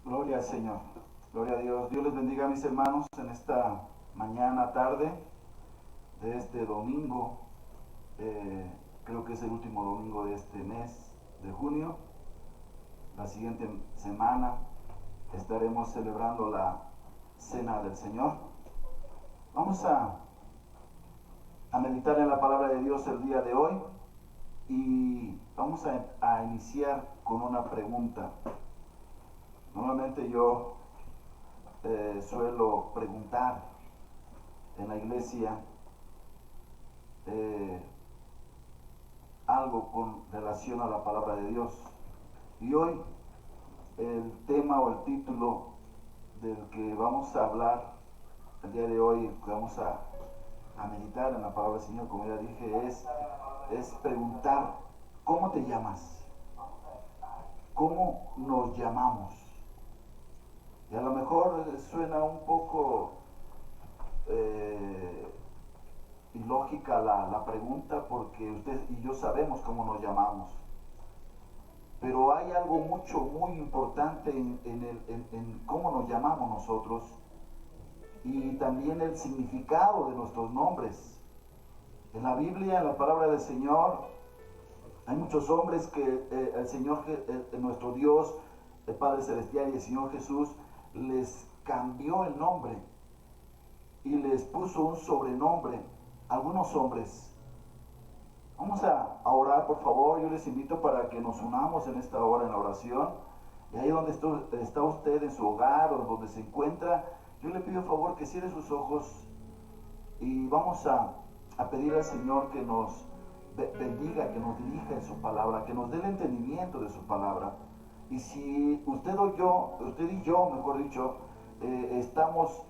Gloria al Señor, gloria a Dios. Dios les bendiga, mis hermanos, en esta mañana, tarde de este domingo. Creo que es el último domingo de este mes de junio. La siguiente semana estaremos celebrando la Cena del Señor. Vamos a meditar en la palabra de Dios el día de hoy y vamos a iniciar con una pregunta. Normalmente yo suelo preguntar en la iglesia algo con relación a la palabra de Dios. Y hoy el tema o el título del que vamos a hablar el día de hoy, que vamos a meditar en la palabra del Señor, como ya dije, es preguntar: ¿cómo te llamas? ¿Cómo nos llamamos? Y a lo mejor suena un poco ilógica la pregunta, porque usted y yo sabemos cómo nos llamamos. Pero hay algo muy importante en cómo nos llamamos nosotros, y también el significado de nuestros nombres. En la Biblia, en la palabra del Señor, hay muchos hombres que el Señor, nuestro Dios, el Padre Celestial y el Señor Jesús les cambió el nombre y les puso un sobrenombre. Algunos hombres. Vamos a orar, por favor. Yo les invito para que nos unamos en esta hora en la oración. Y ahí donde está usted, en su hogar o donde se encuentra, yo le pido, por favor, que cierre sus ojos y vamos a pedir al Señor que nos bendiga, que nos dirija en su palabra, que nos dé el entendimiento de su palabra. Y si usted y yo, mejor dicho, estamos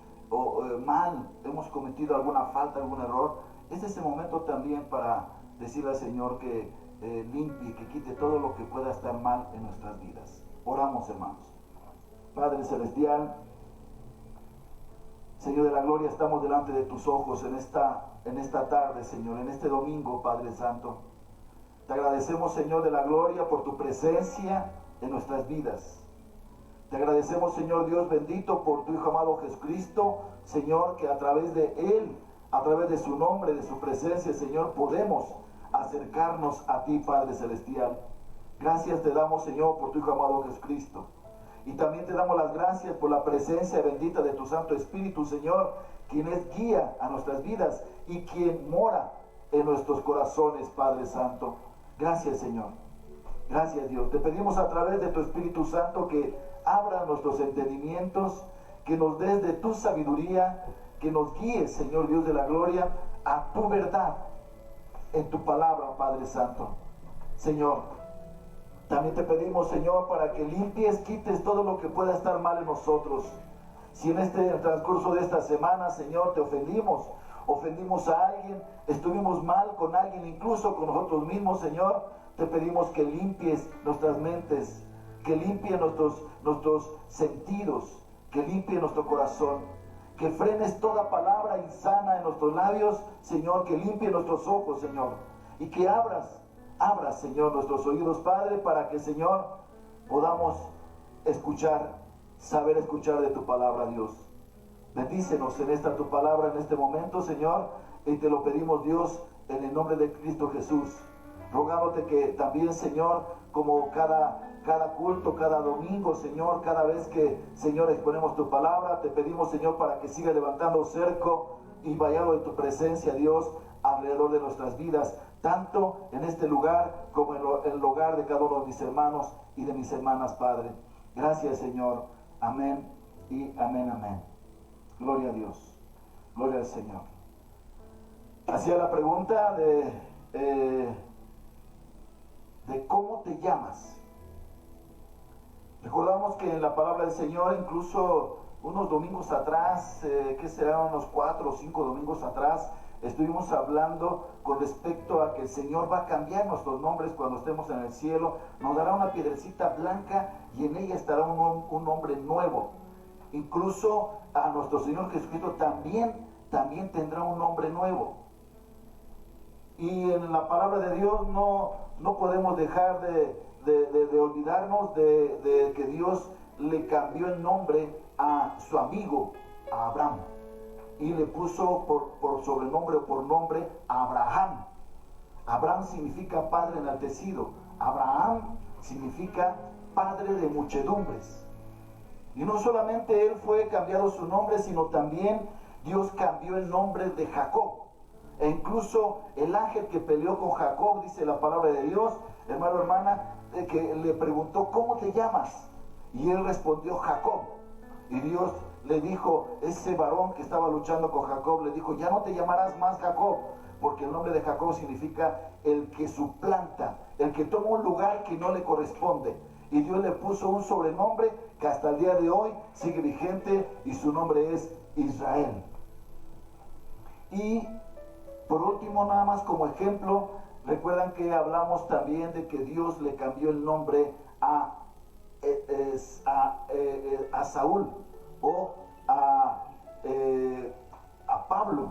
mal, hemos cometido alguna falta, algún error, este es el momento también para decirle al Señor que limpie, que quite todo lo que pueda estar mal en nuestras vidas. Oramos, hermanos. Padre Celestial, Señor de la gloria, estamos delante de tus ojos en esta tarde, Señor, en este domingo, Padre Santo. Te agradecemos, Señor de la gloria, por tu presencia en nuestras vidas. Te agradecemos, Señor Dios bendito, por tu Hijo amado Jesucristo, Señor, que a través de Él, a través de su nombre, de su presencia, Señor, podemos acercarnos a ti, Padre Celestial. Gracias te damos, Señor, por tu Hijo amado Jesucristo. Y también te damos las gracias por la presencia bendita de tu Santo Espíritu, Señor, quien es guía a nuestras vidas y quien mora en nuestros corazones, Padre Santo. Gracias, Señor. Gracias, Dios. Te pedimos a través de tu Espíritu Santo que abra nuestros entendimientos, que nos des de tu sabiduría, que nos guíes, Señor Dios de la gloria, a tu verdad en tu palabra, Padre Santo. Señor, también te pedimos, Señor, para que limpies, quites todo lo que pueda estar mal en nosotros. Si en el transcurso de esta semana, Señor, te ofendimos a alguien, estuvimos mal con alguien, incluso con nosotros mismos, Señor, te pedimos que limpies nuestras mentes, que limpie nuestros sentidos, que limpie nuestro corazón, que frenes toda palabra insana en nuestros labios, Señor, que limpie nuestros ojos, Señor, y que abras, Señor, nuestros oídos, Padre, para que, Señor, podamos saber escuchar de tu palabra, Dios. Bendícenos en esta tu palabra en este momento, Señor, y te lo pedimos, Dios, en el nombre de Cristo Jesús, rogándote que también, Señor, como cada culto, cada domingo, Señor, cada vez que, Señor, exponemos tu palabra, te pedimos, Señor, para que siga levantando cerco y vallado en tu presencia, Dios, alrededor de nuestras vidas, tanto en este lugar como en el hogar de cada uno de mis hermanos y de mis hermanas, Padre. Gracias, Señor. Amén y amén, amén. Gloria a Dios. Gloria al Señor. Hacía la pregunta de cómo te llamas. Recordamos que en la palabra del Señor, incluso unos domingos atrás, que serán unos 4 o 5 domingos atrás, estuvimos hablando con respecto a que el Señor va a cambiar nuestros nombres cuando estemos en el cielo. Nos dará una piedrecita blanca y en ella estará un nombre nuevo. Incluso a nuestro Señor Jesucristo también tendrá un nombre nuevo. Y en la palabra de Dios no podemos dejar de olvidarnos de que Dios le cambió el nombre a su amigo, a Abraham, y le puso por sobrenombre o por nombre Abraham. Abraham significa padre enaltecido. Abraham significa padre de muchedumbres. Y no solamente él fue cambiado su nombre, sino también Dios cambió el nombre de Jacob. E incluso el ángel que peleó con Jacob, dice la palabra de Dios, hermano, hermana, que le preguntó, ¿cómo te llamas? Y él respondió, Jacob. Y Dios le dijo, ese varón que estaba luchando con Jacob, le dijo, ya no te llamarás más Jacob, porque el nombre de Jacob significa el que suplanta, el que toma un lugar que no le corresponde. Y Dios le puso un sobrenombre que hasta el día de hoy sigue vigente, y su nombre es Israel. Y por último, nada más como ejemplo, recuerdan que hablamos también de que Dios le cambió el nombre a Saúl o a Pablo.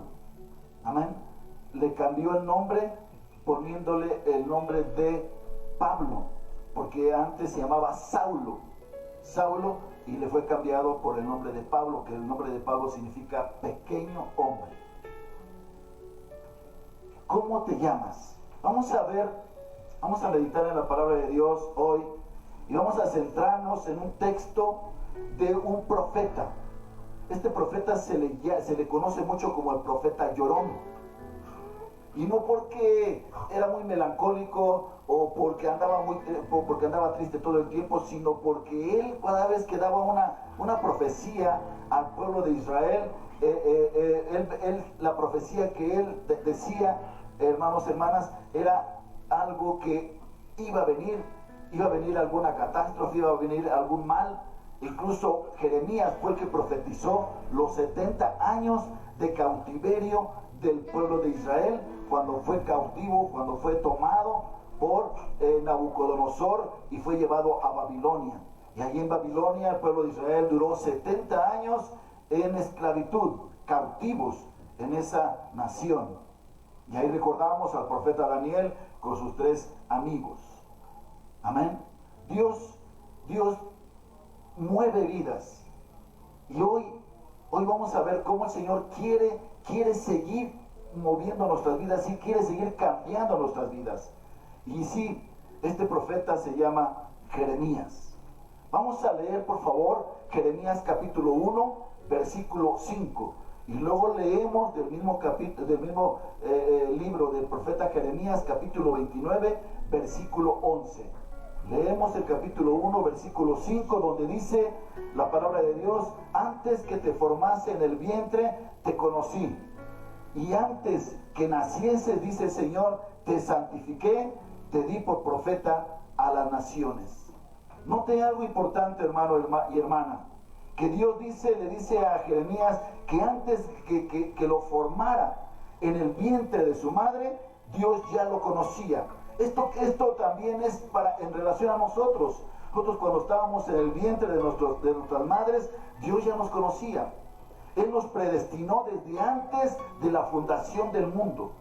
Amén. Le cambió el nombre poniéndole el nombre de Pablo, porque antes se llamaba Saulo, y le fue cambiado por el nombre de Pablo, que el nombre de Pablo significa pequeño hombre. ¿Cómo te llamas? Vamos a meditar en la palabra de Dios hoy y vamos a centrarnos en un texto de un profeta. Este profeta se le conoce mucho como el profeta llorón. Y no porque era muy melancólico o porque andaba triste todo el tiempo, sino porque él, cada vez que daba una profecía al pueblo de Israel, la profecía que él decía, hermanos, hermanas, era algo que iba a venir alguna catástrofe, iba a venir algún mal. Incluso Jeremías fue el que profetizó los 70 años de cautiverio del pueblo de Israel, cuando fue cautivo, cuando fue tomado por Nabucodonosor y fue llevado a Babilonia. Y allí en Babilonia el pueblo de Israel duró 70 años en esclavitud, cautivos en esa nación. Y ahí recordamos al profeta Daniel con sus 3 amigos. Amén. Dios mueve vidas. Y hoy vamos a ver cómo el Señor quiere seguir moviendo nuestras vidas y quiere seguir cambiando nuestras vidas. Y sí, este profeta se llama Jeremías. Vamos a leer, por favor, Jeremías capítulo 1, versículo 5. Y luego leemos del mismo libro del profeta Jeremías, capítulo 29, versículo 11. Leemos el capítulo 1, versículo 5, donde dice la palabra de Dios: antes que te formase en el vientre, te conocí. Y antes que nacieses, dice el Señor, te santifiqué, te di por profeta a las naciones. Note algo importante, hermano y hermana, que Dios le dice a Jeremías que antes que lo formara en el vientre de su madre, Dios ya lo conocía. Esto también es en relación a nosotros. Nosotros, cuando estábamos en el vientre de nuestras madres, Dios ya nos conocía. Él nos predestinó desde antes de la fundación del mundo.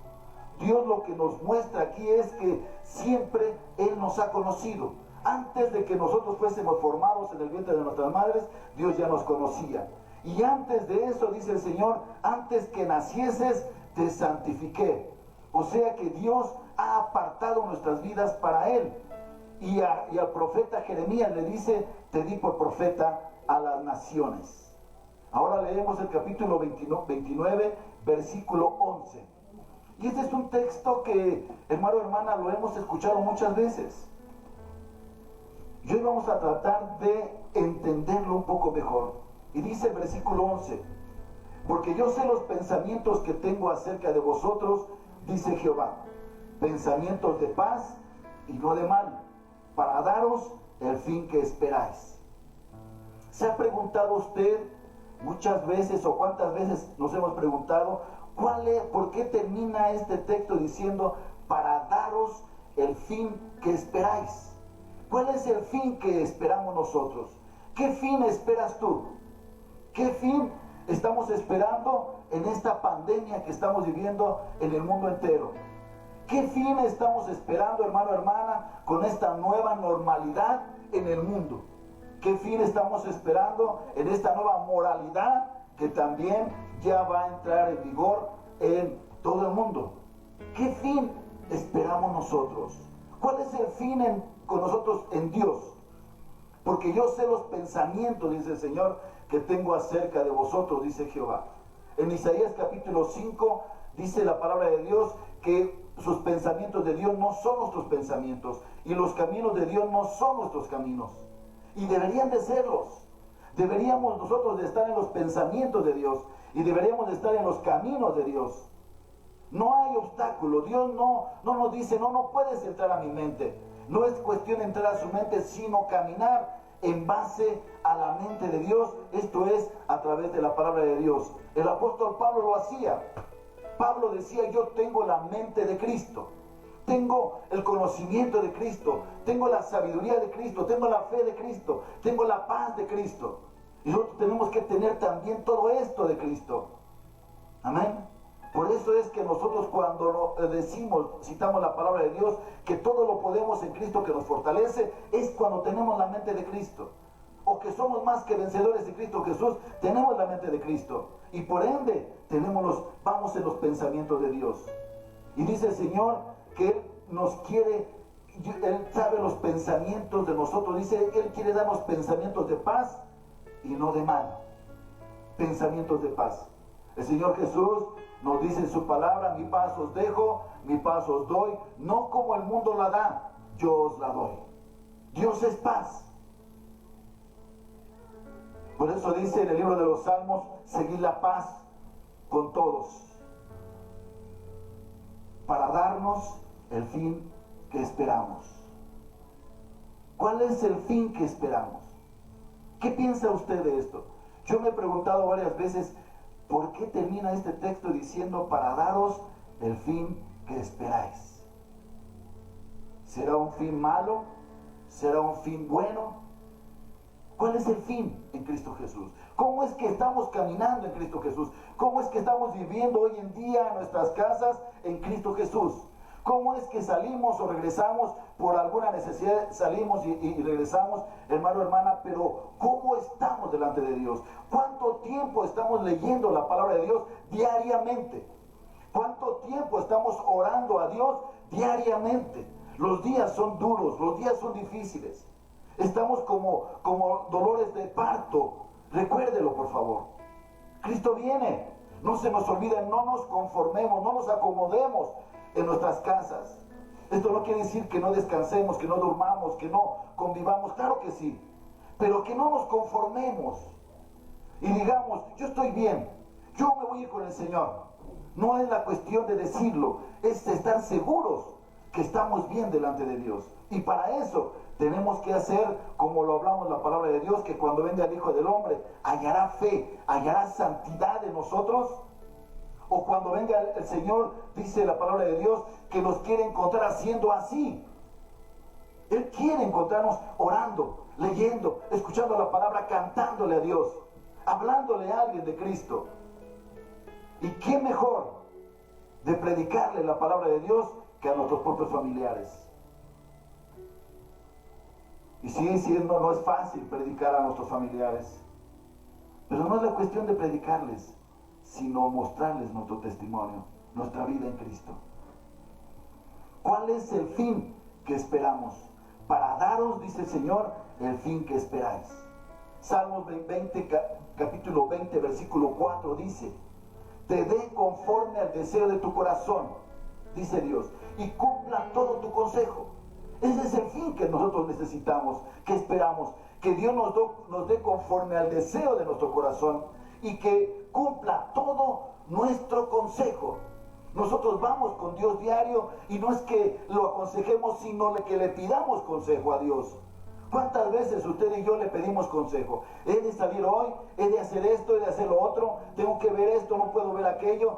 Dios lo que nos muestra aquí es que siempre Él nos ha conocido. Antes de que nosotros fuésemos formados en el vientre de nuestras madres, Dios ya nos conocía. Y antes de eso, dice el Señor, antes que nacieses, te santifiqué. O sea que Dios ha apartado nuestras vidas para Él. Y al profeta Jeremías le dice: te di por profeta a las naciones. Ahora leemos el capítulo 29, versículo 11. Y este es un texto que, hermano, hermana, lo hemos escuchado muchas veces. Y hoy vamos a tratar de entenderlo un poco mejor. Y dice el versículo 11: porque yo sé los pensamientos que tengo acerca de vosotros, dice Jehová, pensamientos de paz y no de mal, para daros el fin que esperáis. ¿Se ha preguntado usted muchas veces, o cuántas veces nos hemos preguntado, por qué termina este texto diciendo para daros el fin que esperáis? ¿Cuál es el fin que esperamos nosotros? ¿Qué fin esperas tú? ¿Qué fin estamos esperando en esta pandemia que estamos viviendo en el mundo entero? ¿Qué fin estamos esperando, hermano, hermana, con esta nueva normalidad en el mundo? ¿Qué fin estamos esperando en esta nueva moralidad que también ya va a entrar en vigor en todo el mundo? ¿Qué fin esperamos nosotros? ¿Cuál es el fin con nosotros en Dios? Porque yo sé los pensamientos, dice el Señor, que tengo acerca de vosotros, dice Jehová. En Isaías capítulo 5 dice la palabra de Dios que sus pensamientos de Dios no son nuestros pensamientos y los caminos de Dios no son nuestros caminos. Y deberían de serlos. Deberíamos nosotros de estar en los pensamientos de Dios y deberíamos de estar en los caminos de Dios. No hay obstáculo. Dios no nos dice, no puedes entrar a mi mente. No es cuestión de entrar a su mente, sino caminar en base a la mente de Dios. Esto es a través de la palabra de Dios. El apóstol Pablo lo hacía. Pablo decía, yo tengo la mente de Cristo. Tengo el conocimiento de Cristo. Tengo la sabiduría de Cristo. Tengo la fe de Cristo. Tengo la paz de Cristo. Y nosotros tenemos que tener también todo esto de Cristo. Amén. Por eso es que nosotros cuando citamos la palabra de Dios, que todo lo podemos en Cristo que nos fortalece, es cuando tenemos la mente de Cristo. O que somos más que vencedores de Cristo Jesús, tenemos la mente de Cristo. Y por ende, vamos en los pensamientos de Dios. Y dice el Señor que Él nos quiere, Él sabe los pensamientos de nosotros. Dice, Él quiere darnos pensamientos de paz y no de mal. Pensamientos de paz. El Señor Jesús nos dice en su palabra, mi paz os dejo, mi paz os doy, no como el mundo la da, yo os la doy. Dios es paz. Por eso dice en el libro de los Salmos, seguid la paz con todos, para darnos el fin que esperamos. ¿Cuál es el fin que esperamos? ¿Qué piensa usted de esto? Yo me he preguntado varias veces, ¿por qué termina este texto diciendo para daros el fin que esperáis? ¿Será un fin malo? ¿Será un fin bueno? ¿Cuál es el fin en Cristo Jesús? ¿Cómo es que estamos caminando en Cristo Jesús? ¿Cómo es que estamos viviendo hoy en día en nuestras casas en Cristo Jesús? ¿Cómo es que salimos o regresamos por alguna necesidad? Salimos y regresamos, hermano, hermana, pero ¿cómo estamos delante de Dios? ¿Cuánto tiempo estamos leyendo la palabra de Dios diariamente? ¿Cuánto tiempo estamos orando a Dios diariamente? Los días son duros, los días son difíciles. Estamos como dolores de parto. Recuérdelo, por favor. Cristo viene. No se nos olvide, no nos conformemos, no nos acomodemos en nuestras casas. Esto no quiere decir que no descansemos, que no durmamos, que no convivamos. Claro que sí. Pero que no nos conformemos y digamos, yo estoy bien, yo me voy a ir con el Señor. No es la cuestión de decirlo, es estar seguros que estamos bien delante de Dios. Y para eso tenemos que hacer como lo hablamos en la palabra de Dios, que cuando venga el Hijo del Hombre, hallará fe, hallará santidad en nosotros. O cuando venga el Señor, dice la palabra de Dios, que nos quiere encontrar haciendo así. Él quiere encontrarnos orando, leyendo, escuchando la palabra, cantándole a Dios, hablándole a alguien de Cristo. ¿Y qué mejor de predicarle la palabra de Dios que a nuestros propios familiares? Y sí, no es fácil predicar a nuestros familiares, pero no es la cuestión de predicarles, sino mostrarles nuestro testimonio, nuestra vida en Cristo. ¿Cuál es el fin que esperamos? Para daros, dice el Señor, el fin que esperáis. Salmos 20, capítulo 20, versículo 4 dice, te dé conforme al deseo de tu corazón, dice Dios, y cumpla todo tu consejo. Ese es el fin que nosotros necesitamos, que esperamos, que Dios nos dé conforme al deseo de nuestro corazón y que cumpla todo nuestro consejo. Nosotros vamos con Dios diario y no es que lo aconsejemos, sino que le pidamos consejo a Dios. ¿Cuántas veces usted y yo le pedimos consejo? He de salir hoy, he de hacer esto, he de hacer lo otro, tengo que ver esto, no puedo ver aquello.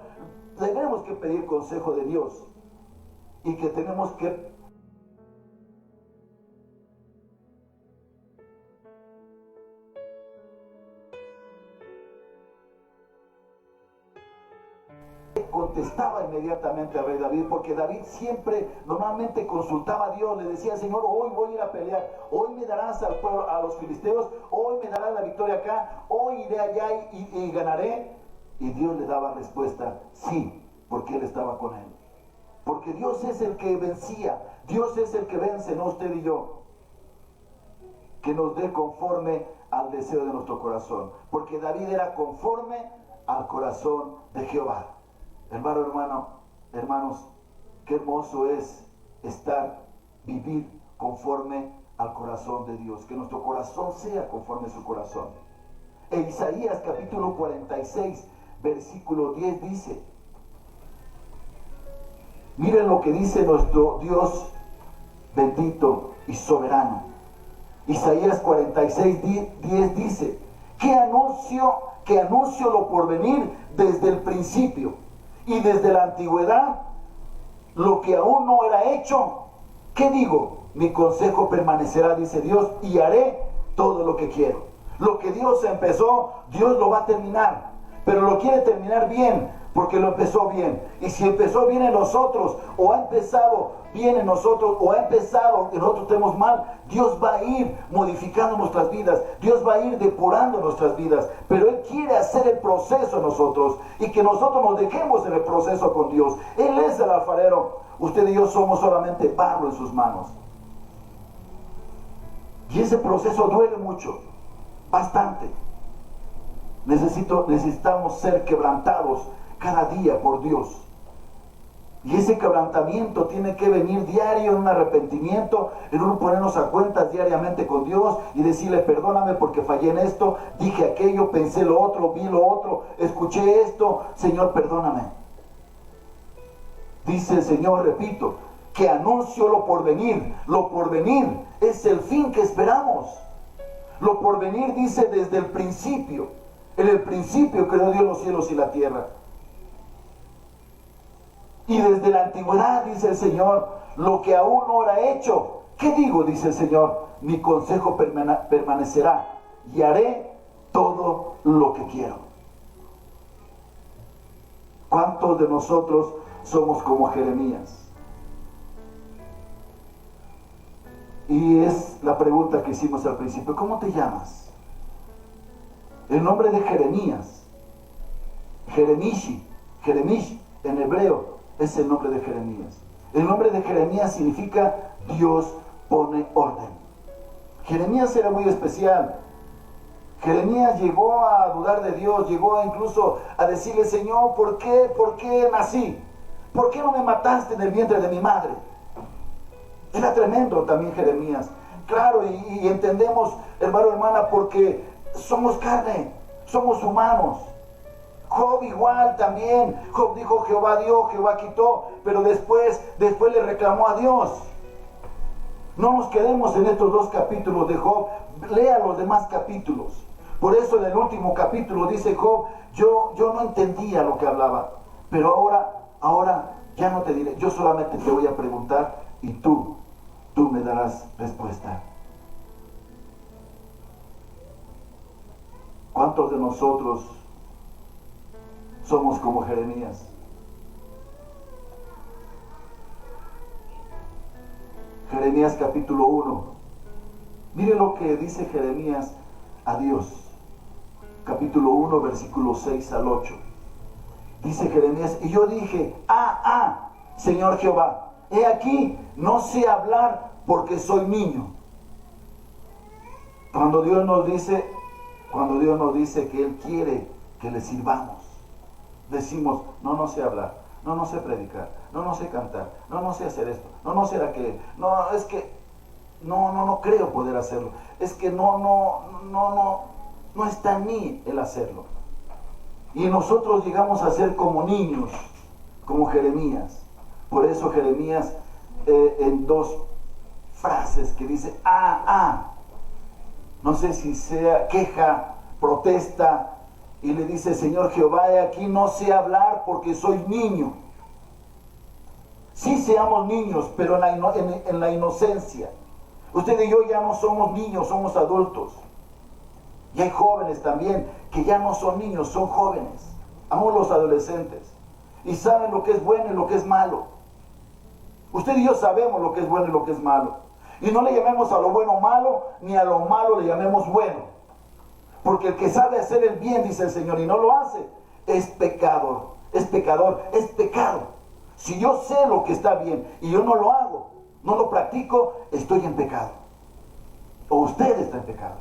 Tenemos que pedir consejo de Dios y que tenemos que contestaba inmediatamente al rey David, porque David siempre, normalmente consultaba a Dios, le decía: Señor, hoy voy a ir a pelear, hoy me darás al pueblo, a los filisteos, hoy me darás la victoria acá, hoy iré allá y ganaré. Y Dios le daba respuesta: sí, porque Él estaba con él. Porque Dios es el que vencía, Dios es el que vence, no usted y yo. Que nos dé conforme al deseo de nuestro corazón, porque David era conforme al corazón de Jehová. Hermanos, qué hermoso es vivir conforme al corazón de Dios, que nuestro corazón sea conforme a su corazón. En Isaías capítulo 46, versículo 10 dice, miren lo que dice nuestro Dios bendito y soberano. Isaías 46, 10 dice: que anuncio lo porvenir desde el principio y desde la antigüedad, lo que aún no era hecho. ¿Qué digo? Mi consejo permanecerá, dice Dios, y haré todo lo que quiero. Lo que Dios empezó, Dios lo va a terminar, pero lo quiere terminar bien, porque lo empezó bien. Y si empezó bien en nosotros, o ha empezado bien en nosotros, o ha empezado que nosotros estemos mal, Dios va a ir modificando nuestras vidas, Dios va a ir depurando nuestras vidas, pero Él quiere hacer el proceso en nosotros, y que nosotros nos dejemos en el proceso con Dios. Él es el alfarero, usted y yo somos solamente barro en sus manos. Y ese proceso duele mucho, bastante. Necesitamos ser quebrantados cada día por Dios. Y ese quebrantamiento tiene que venir diario, en un arrepentimiento, en un ponernos a cuentas diariamente con Dios y decirle: perdóname porque fallé en esto, dije aquello, pensé lo otro, vi lo otro, escuché esto, Señor, perdóname. Dice el Señor, repito, que anuncio lo porvenir. Lo porvenir es el fin que esperamos. Lo porvenir dice desde el principio. En el principio creó Dios los cielos y la tierra. Y desde la antigüedad, dice el Señor, lo que aún no era hecho. ¿Qué digo? Dice el Señor: mi consejo permanecerá y haré todo lo que quiero. ¿Cuántos de nosotros somos como Jeremías? Y es la pregunta que hicimos al principio: ¿cómo te llamas? El nombre de Jeremías, Jeremish en hebreo, es el nombre de Jeremías. El nombre de Jeremías significa Dios pone orden. Jeremías era muy especial. Jeremías llegó a dudar de Dios, llegó incluso a decirle: Señor, ¿por qué nací? ¿Por qué no me mataste en el vientre de mi madre? Era tremendo también Jeremías. Claro, y entendemos, hermano, hermana, porque somos carne, somos humanos. Job igual también. Job dijo: Jehová dio, Jehová quitó, pero después le reclamó a Dios. No nos quedemos en estos 2 capítulos de Job, lea los demás capítulos. Por eso en el último capítulo dice Job: yo no entendía lo que hablaba, pero ahora ya no te diré, yo solamente te voy a preguntar y tú me darás respuesta. ¿Cuántos de nosotros somos como Jeremías? Jeremías capítulo 1. Mire lo que dice Jeremías a Dios. Capítulo 1, versículos 6 al 8. Dice Jeremías: y yo dije: Señor Jehová, he aquí, no sé hablar porque soy niño. Cuando Dios nos dice que Él quiere que le sirvamos, decimos: no sé hablar, no sé predicar, no sé cantar, no sé hacer esto, no sé aquello, no, es que no creo poder hacerlo, es que no está en mí el hacerlo. Y nosotros llegamos a ser como niños, como Jeremías. Por eso Jeremías, en 2 frases que dice no sé si sea queja, protesta, y le dice: Señor Jehová, he aquí, no sé hablar porque soy niño. Sí, seamos niños, pero en la inocencia. Usted y yo ya no somos niños, somos adultos. Y hay jóvenes también que ya no son niños, son jóvenes. Aún los adolescentes. y saben lo que es bueno y lo que es malo. Usted y yo sabemos lo que es bueno y lo que es malo. Y no le llamemos a lo bueno malo, ni a lo malo le llamemos bueno. Porque el que sabe hacer el bien, dice el Señor, y no lo hace, es pecador, es pecador, es pecado. Si yo sé lo que está bien y yo no lo hago, no lo practico, estoy en pecado. O usted está en pecado.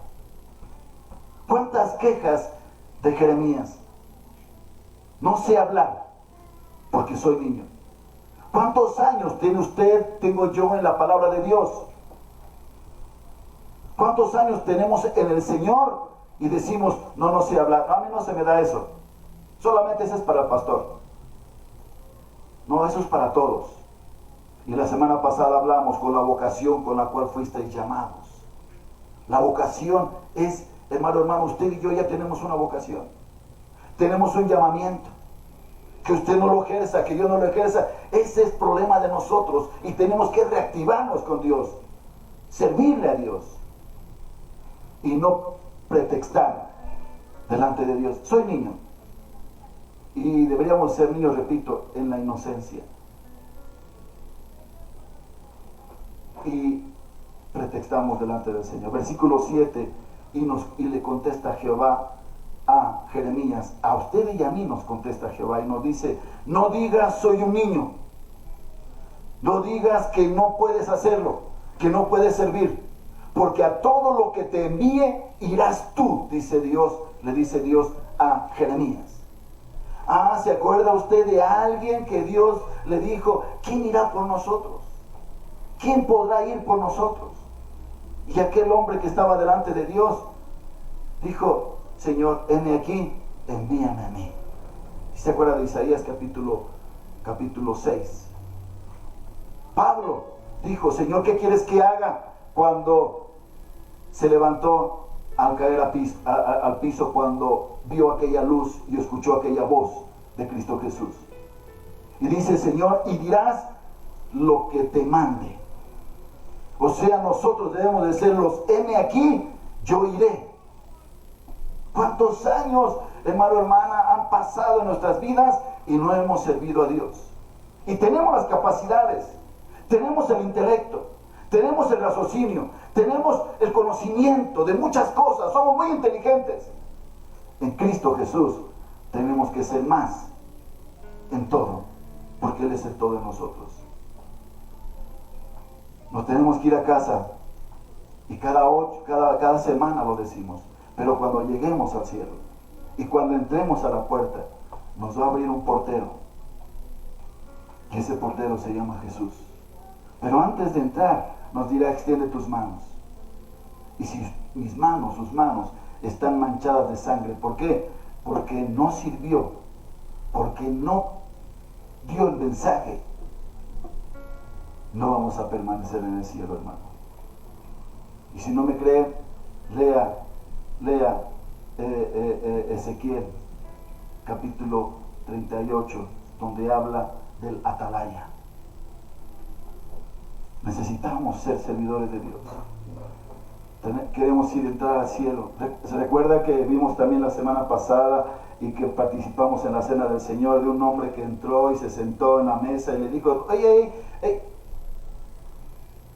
¿Cuántas quejas de Jeremías? No sé hablar porque soy niño. ¿Cuántos años tiene usted, tengo yo en la palabra de Dios? ¿Cuántos años tenemos en el Señor y decimos, no sé hablar? No, a mí no se me da eso. Solamente eso es para el pastor. No, eso es para todos. Y la semana pasada hablamos con la vocación con la cual fuisteis llamados. La vocación es, hermano, usted y yo ya tenemos una vocación. Tenemos un llamamiento. Que usted no lo ejerza, que yo no lo ejerza, ese es problema de nosotros. Y tenemos que reactivarnos con Dios. Servirle a Dios. Y no pretextar delante de Dios. Soy niño. Y deberíamos ser niños, repito, en la inocencia. Y pretextamos delante del Señor. Versículo 7, y le contesta Jehová a Jeremías, a usted y a mí nos contesta Jehová, y nos dice, no digas soy un niño, no digas que no puedes hacerlo, que no puedes servir, porque a todo lo que te envíe irás tú, dice Dios, le dice Dios a Jeremías. ¿Se acuerda usted de alguien que Dios le dijo, ¿quién irá por nosotros? ¿Quién podrá ir por nosotros? Y aquel hombre que estaba delante de Dios dijo, Señor, heme aquí, envíame a mí. ¿Se acuerda de Isaías capítulo 6? Pablo dijo, Señor, ¿qué quieres que haga? Cuando se levantó al caer al piso, cuando vio aquella luz y escuchó aquella voz de Cristo Jesús. Y dice, Señor, y dirás lo que te mande. O sea, nosotros debemos de ser los heme aquí, yo iré. ¿Cuántos años, hermano, hermana, han pasado en nuestras vidas y no hemos servido a Dios? Y tenemos las capacidades, tenemos el intelecto, tenemos el raciocinio, tenemos el conocimiento de muchas cosas, somos muy inteligentes. En Cristo Jesús tenemos que ser más en todo, porque Él es el todo en nosotros. Nos tenemos que ir a casa y cada semana lo decimos. Pero cuando lleguemos al cielo y cuando entremos a la puerta, nos va a abrir un portero. Y ese portero se llama Jesús. Pero antes de entrar, nos dirá, extiende tus manos. Y si sus manos, están manchadas de sangre, ¿por qué? Porque no sirvió, porque no dio el mensaje, no vamos a permanecer en el cielo, hermano. Y si no me creen, lea Ezequiel capítulo 38, donde habla del atalaya. Necesitamos ser servidores de Dios. Queremos ir a entrar al cielo. Se recuerda que vimos también la semana pasada y que participamos en la cena del Señor de un hombre que entró y se sentó en la mesa y le dijo, hey,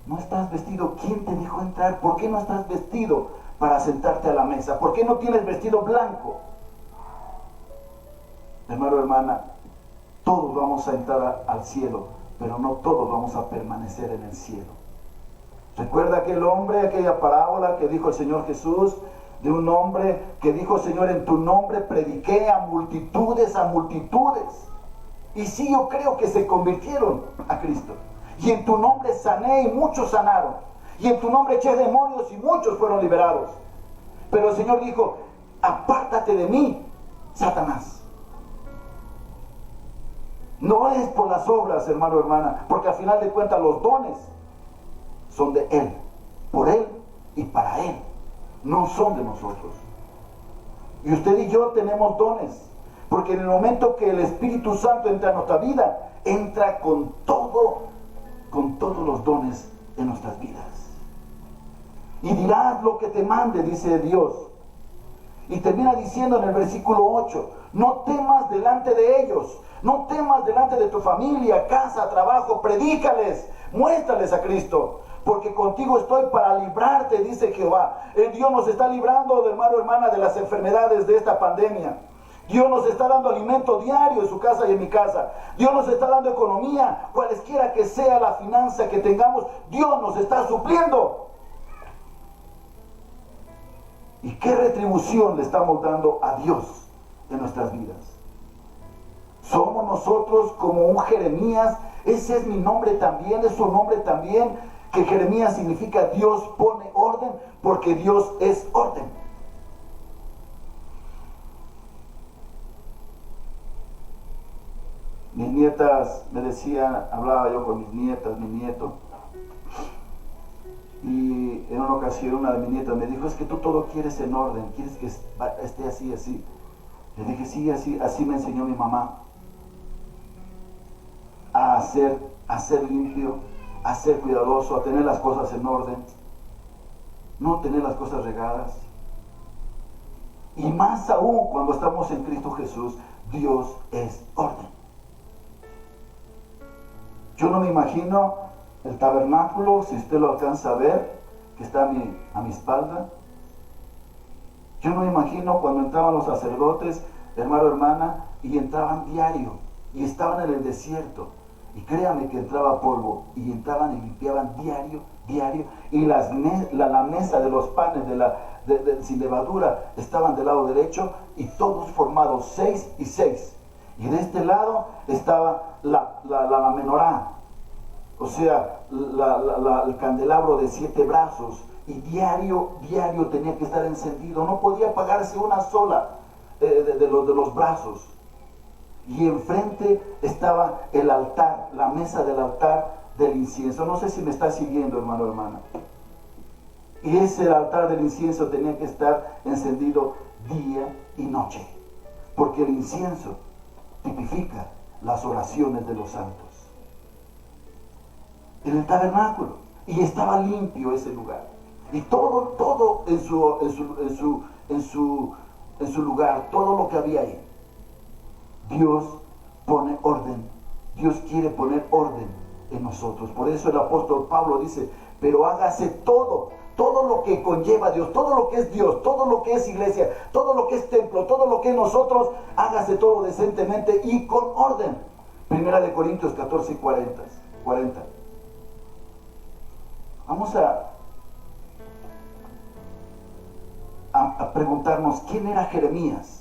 ¿no estás vestido? ¿Quién te dejó entrar? ¿Por qué no estás vestido para sentarte a la mesa? ¿Por qué no tienes vestido blanco? Hermano, hermana, todos vamos a entrar al cielo, pero no todos vamos a permanecer en el cielo. ¿Recuerda aquel hombre, aquella parábola que dijo el Señor Jesús? De un hombre que dijo, Señor, en tu nombre prediqué a multitudes, Y sí, yo creo que se convirtieron a Cristo. Y en tu nombre sané y muchos sanaron. Y en tu nombre eché demonios y muchos fueron liberados. Pero el Señor dijo, apártate de mí, Satanás. No es por las obras, hermano, hermana, porque al final de cuentas los dones son de Él, por Él y para Él. No son de nosotros. Y usted y yo tenemos dones, porque en el momento que el Espíritu Santo entra en nuestra vida, entra con todos los dones en nuestras vidas. Y dirás lo que te mande, dice Dios. Y termina diciendo en el versículo 8, no temas delante de ellos, no temas delante de tu familia, casa, trabajo, predícales, muéstrales a Cristo, porque contigo estoy para librarte, dice Jehová. El Dios nos está librando, hermano, hermana, de las enfermedades de esta pandemia. Dios nos está dando alimento diario en su casa y en mi casa. Dios nos está dando economía, cualesquiera que sea la finanza que tengamos, Dios nos está supliendo. ¿Y qué retribución le estamos dando a Dios en nuestras vidas? Somos nosotros como un Jeremías. Ese es mi nombre también, es su nombre también, que Jeremías significa Dios pone orden, porque Dios es orden. Mis nietas me decían, hablaba yo con mis nietas, mi nieto, y en una ocasión una de mis nietas me dijo, es que tú todo quieres en orden, quieres que esté así, así. Le dije, sí, así me enseñó mi mamá, a ser limpio, a ser cuidadoso, a tener las cosas en orden, no tener las cosas regadas. Y más aún cuando estamos en Cristo Jesús, Dios es orden. Yo no me imagino el tabernáculo, si usted lo alcanza a ver, que está a mi espalda. Yo no me imagino cuando entraban los sacerdotes, hermano, hermana, y entraban diario, y estaban en el desierto. Y créame que entraba polvo, y entraban y limpiaban diario, y la mesa de los panes sin levadura estaban del lado derecho, y todos formados 6 y 6. Y de este lado estaba la menorá, o sea, el candelabro de 7 brazos, y diario tenía que estar encendido, no podía apagarse una sola de los brazos. Y enfrente estaba el altar, la mesa del altar del incienso. No sé si me está siguiendo, hermano, hermana. Y ese altar del incienso tenía que estar encendido día y noche, porque el incienso tipifica las oraciones de los santos. En el tabernáculo, y estaba limpio ese lugar, y todo en su lugar, todo lo que había ahí. Dios pone orden, Dios quiere poner orden en nosotros. Por eso el apóstol Pablo dice, pero hágase todo lo que conlleva Dios, todo lo que es Dios, todo lo que es iglesia, todo lo que es templo, todo lo que es nosotros, hágase todo decentemente y con orden. Primera de Corintios 14 y 40. Vamos a preguntarnos, ¿quién era Jeremías?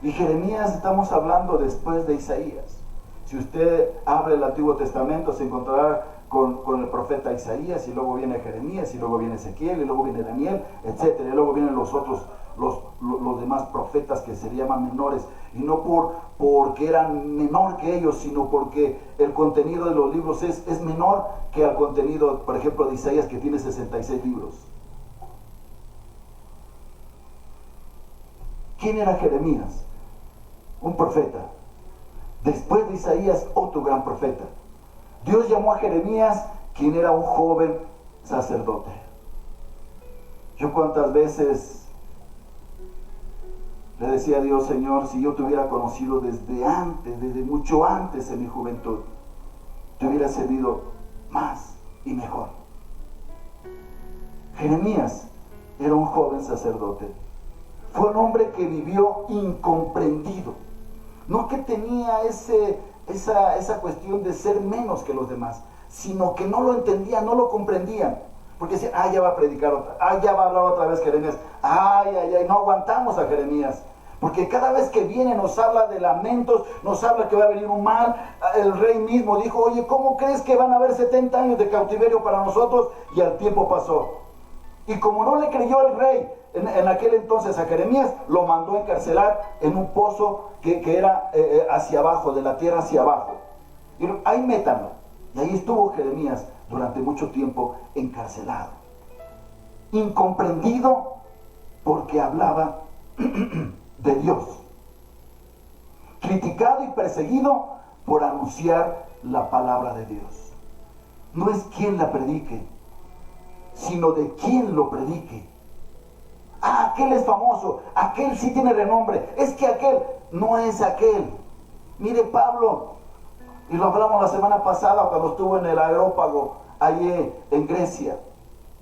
Y Jeremías estamos hablando después de Isaías. Si usted abre el Antiguo Testamento, se encontrará con el profeta Isaías, y luego viene Jeremías, y luego viene Ezequiel, y luego viene Daniel, etc. Y luego vienen los demás profetas que se llaman menores, y no porque eran menor que ellos, sino porque el contenido de los libros es menor que el contenido, por ejemplo, de Isaías, que tiene 66 libros. ¿Quién era Jeremías? Un profeta. Después de Isaías, otro gran profeta. Dios llamó a Jeremías, quien era un joven sacerdote. Yo cuántas veces le decía a Dios, Señor, si yo te hubiera conocido desde mucho antes en mi juventud, te hubiera servido más y mejor. Jeremías era un joven sacerdote. Fue un hombre que vivió incomprendido. No que tenía esa cuestión de ser menos que los demás, sino que no lo entendían, no lo comprendían. Porque decían, ya va a predicar ya va a hablar otra vez Jeremías. No aguantamos a Jeremías. Porque cada vez que viene nos habla de lamentos, nos habla que va a venir un mal. El rey mismo dijo, oye, ¿cómo crees que van a haber 70 años de cautiverio para nosotros? Y el tiempo pasó. Y como no le creyó el rey en aquel entonces a Jeremías, lo mandó a encarcelar en un pozo que era hacia abajo, de la tierra hacia abajo. Y ahí métanlo. Y ahí estuvo Jeremías durante mucho tiempo encarcelado. Incomprendido porque hablaba de Dios. Criticado y perseguido por anunciar la palabra de Dios. No es quien la predique, sino de quien lo predique. Ah, aquel es famoso, aquel sí tiene renombre, es que aquel no es aquel. Mire Pablo, y lo hablamos la semana pasada cuando estuvo en el Areópago, allí en Grecia,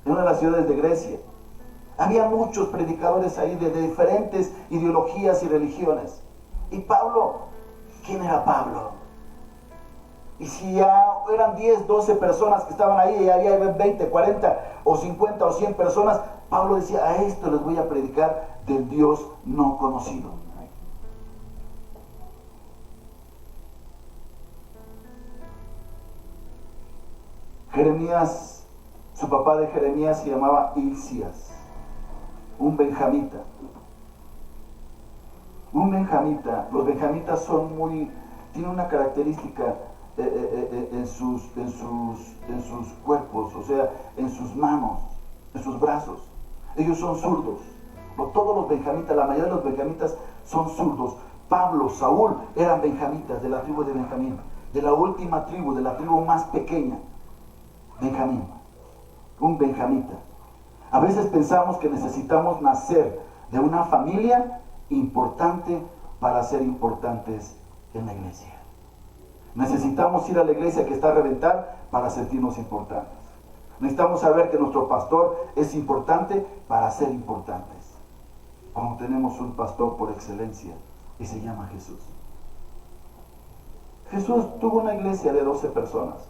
en una de las ciudades de Grecia. Había muchos predicadores ahí de diferentes ideologías y religiones. Y Pablo, ¿quién era Pablo? Y si ya eran 10, 12 personas que estaban ahí y había 20, 40 o 50 o 100 personas, Pablo decía, a esto les voy a predicar del Dios no conocido. Jeremías, su papá de Jeremías se llamaba Hilcías, un benjamita. Un benjamita, los benjamitas son tienen una característica en sus cuerpos, o sea, en sus manos, en sus brazos. Ellos son zurdos. Todos los benjamitas, la mayoría de los benjamitas son zurdos. Pablo, Saúl eran benjamitas de la tribu de Benjamín, de la última tribu, de la tribu más pequeña, Benjamín, un benjamita. A veces pensamos que necesitamos nacer de una familia importante para ser importantes en la iglesia. Necesitamos ir a la iglesia que está a reventar para sentirnos importantes. Necesitamos saber que nuestro pastor es importante para ser importantes. Cuando tenemos un pastor por excelencia y se llama Jesús. Jesús tuvo una iglesia de 12 personas.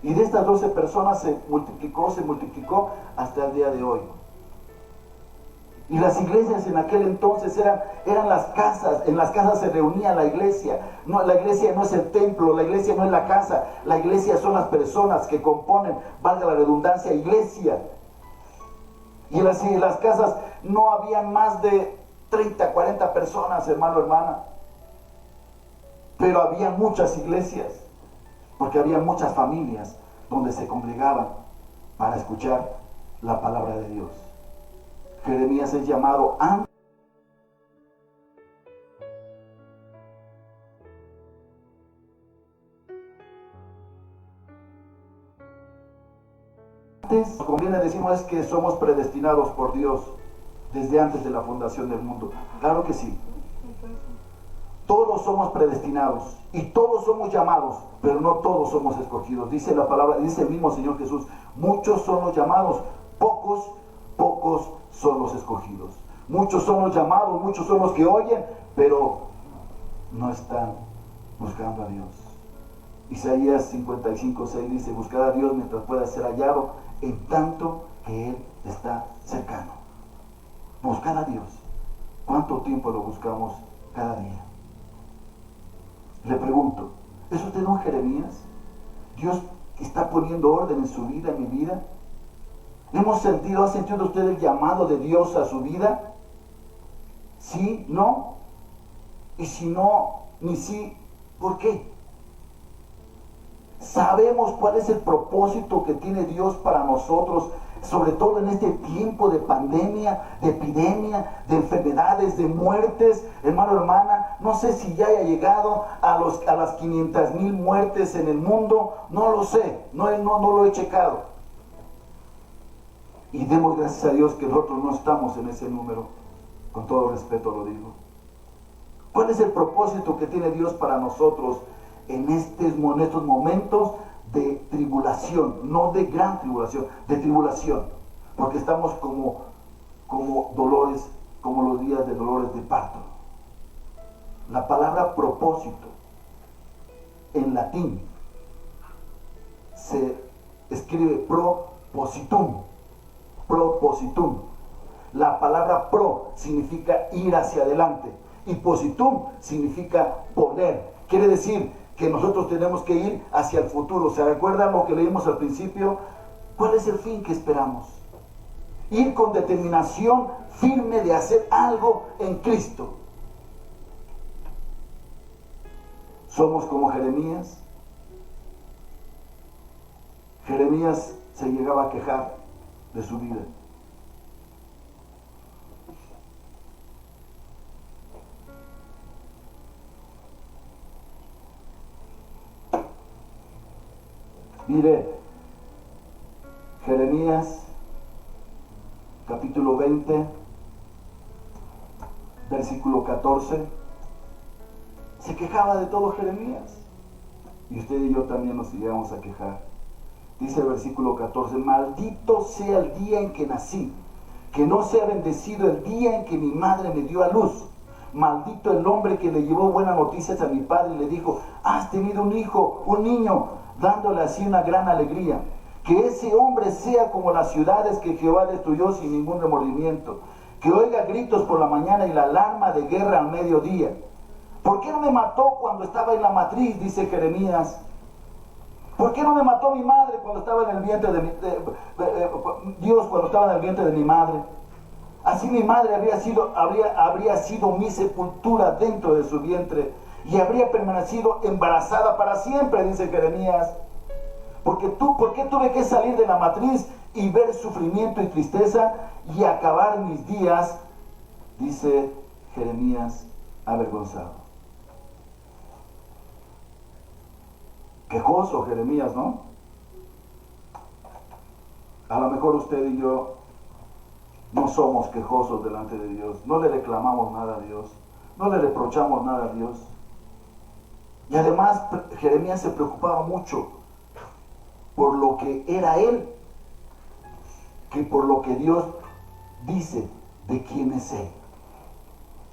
Y de estas 12 personas se multiplicó hasta el día de hoy. Y las iglesias en aquel entonces eran las casas, en las casas se reunía la iglesia. No, la iglesia no es el templo, la iglesia no es la casa, la iglesia son las personas que componen, valga la redundancia, iglesia. Y en las casas no había más de 30, 40 personas, hermano, hermana. Pero había muchas iglesias, porque había muchas familias donde se congregaban para escuchar la palabra de Dios. Jeremías es llamado antes conviene decimos es que somos predestinados por Dios desde antes de la fundación del mundo. Claro que sí. Todos somos predestinados y todos somos llamados, pero no todos somos escogidos. Dice la palabra, dice el mismo Señor Jesús, muchos son los llamados, pocos son los escogidos. Muchos son los llamados, muchos son los que oyen, pero no están buscando a Dios. Isaías 55:6 dice, buscad a Dios mientras pueda ser hallado, en tanto que Él está cercano. Buscad a Dios. ¿Cuánto tiempo lo buscamos cada día? Le pregunto, ¿es usted un Jeremías? ¿Dios está poniendo orden en su vida, en mi vida? ¿Ha sentido usted el llamado de Dios a su vida? ¿Sí? ¿No? Y si no, ni sí, ¿por qué? ¿Sabemos cuál es el propósito que tiene Dios para nosotros, sobre todo en este tiempo de pandemia, de epidemia, de enfermedades, de muertes? Hermano, hermana, no sé si ya haya llegado a las 500,000 muertes en el mundo, no lo sé, no lo he checado. Y demos gracias a Dios que nosotros no estamos en ese número, con todo respeto lo digo. ¿Cuál es el propósito que tiene Dios para nosotros en estos momentos de tribulación? No de gran tribulación, de tribulación. Porque estamos como dolores, como los días de dolores de parto. La palabra propósito en latín se escribe propositum. Propositum. La palabra pro significa ir hacia adelante y positum significa poner. Quiere decir que nosotros tenemos que ir hacia el futuro. ¿Se recuerdan lo que leímos al principio? ¿Cuál es el fin que esperamos? Ir con determinación firme de hacer algo en Cristo. Somos como Jeremías. Jeremías se llegaba a quejar de su vida. Mire, Jeremías capítulo 20, versículo 14, se quejaba de todo Jeremías. Y usted y yo también nos íbamos a quejar. Dice el versículo 14, maldito sea el día en que nací, que no sea bendecido el día en que mi madre me dio a luz. Maldito el hombre que le llevó buenas noticias a mi padre y le dijo, has tenido un hijo, un niño, dándole así una gran alegría. Que ese hombre sea como las ciudades que Jehová destruyó sin ningún remordimiento. Que oiga gritos por la mañana y la alarma de guerra al mediodía. ¿Por qué no me mató cuando estaba en la matriz? Dice Jeremías. ¿Por qué no me mató mi madre cuando estaba en el vientre de mi Dios cuando estaba en el vientre de mi madre? Así mi madre habría sido mi sepultura dentro de su vientre y habría permanecido embarazada para siempre, dice Jeremías. ¿Por qué tuve que salir de la matriz y ver sufrimiento y tristeza y acabar mis días? Dice Jeremías, avergonzado. Quejoso Jeremías, ¿no? A lo mejor usted y yo no somos quejosos delante de Dios, no le reclamamos nada a Dios, no le reprochamos nada a Dios. Y además Jeremías se preocupaba mucho por lo que era él, que por lo que Dios dice de quién es él.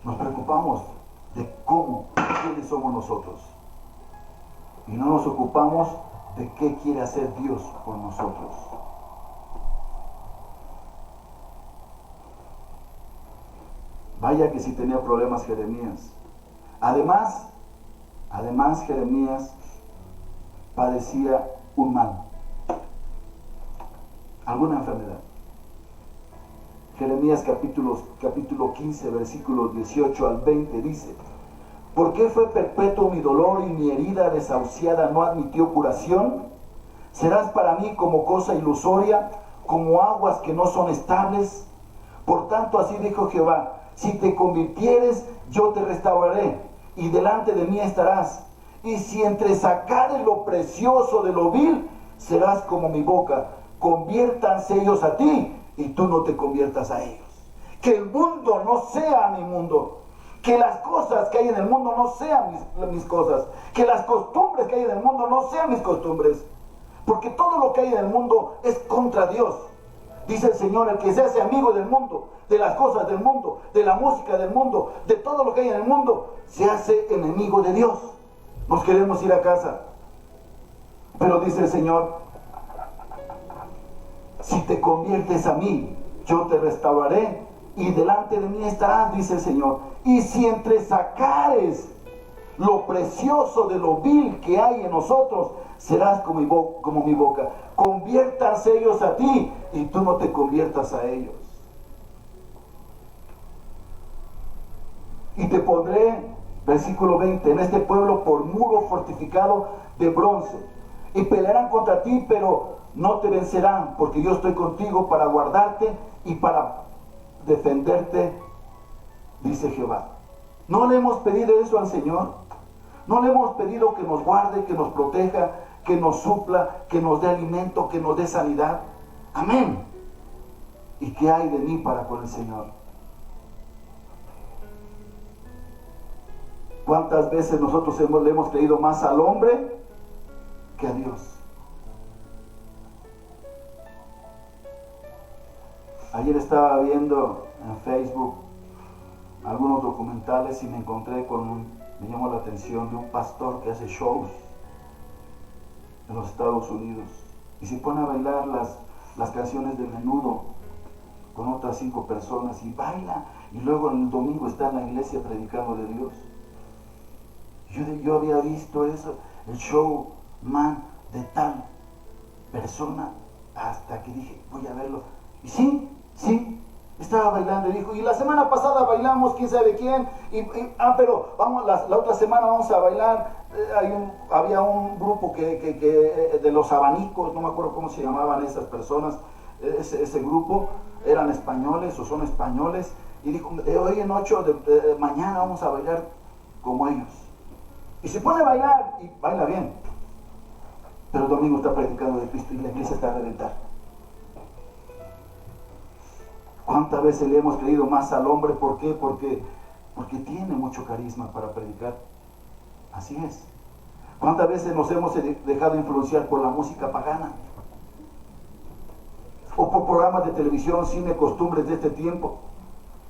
Nos preocupamos de quiénes somos nosotros. Y no nos ocupamos de qué quiere hacer Dios por nosotros. Vaya que si tenía problemas Jeremías. Además Jeremías padecía un mal, alguna enfermedad. Jeremías capítulo 15, versículos 18 al 20 dice: ¿por qué fue perpetuo mi dolor y mi herida desahuciada no admitió curación? ¿Serás para mí como cosa ilusoria, como aguas que no son estables? Por tanto, así dijo Jehová: si te convirtieres, yo te restauraré, y delante de mí estarás. Y si entresacares lo precioso de lo vil, serás como mi boca. Conviértanse ellos a ti, y tú no te conviertas a ellos. Que el mundo no sea mi mundo. Que las cosas que hay en el mundo no sean mis cosas. Que las costumbres que hay en el mundo no sean mis costumbres. Porque todo lo que hay en el mundo es contra Dios. Dice el Señor: el que se hace amigo del mundo, de las cosas del mundo, de la música del mundo, de todo lo que hay en el mundo, se hace enemigo de Dios. Nos queremos ir a casa. Pero dice el Señor: si te conviertes a mí, yo te restauraré, y delante de mí estarás, dice el Señor. Y si entresacares lo precioso de lo vil que hay en nosotros, serás como mi boca. Conviértanse ellos a ti, y tú no te conviertas a ellos. Y te pondré, versículo 20, en este pueblo por muro fortificado de bronce. Y pelearán contra ti, pero no te vencerán, porque yo estoy contigo para guardarte y para defenderte, dice Jehová. ¿No le hemos pedido eso al Señor? ¿No le hemos pedido que nos guarde, que nos proteja, que nos supla, que nos dé alimento, que nos dé sanidad? Amén. ¿Y qué hay de mí para con el Señor? ¿Cuántas veces nosotros le hemos creído más al hombre que a Dios? Ayer estaba viendo en Facebook algunos documentales y me encontré me llamó la atención de un pastor que hace shows en los Estados Unidos y se pone a bailar las canciones de Menudo con otras 5 personas y baila, y luego el domingo está en la iglesia predicando de Dios. Yo había visto eso, el showman de tal persona, hasta que dije, voy a verlo. Y sí, estaba bailando, y dijo, y la semana pasada bailamos quién sabe quién, pero vamos, la otra semana vamos a bailar. Había un grupo que de los abanicos, no me acuerdo cómo se llamaban esas personas, ese grupo, eran españoles o son españoles, y dijo, de hoy en 8 de mañana vamos a bailar como ellos. Y se pone a bailar, y baila bien, pero el domingo está predicando de Cristo y la iglesia está a reventar. ¿Cuántas veces le hemos creído más al hombre? ¿Por qué? Porque porque tiene mucho carisma para predicar. Así es. ¿Cuántas veces nos hemos dejado influenciar por la música pagana? O por programas de televisión, cine, costumbres de este tiempo.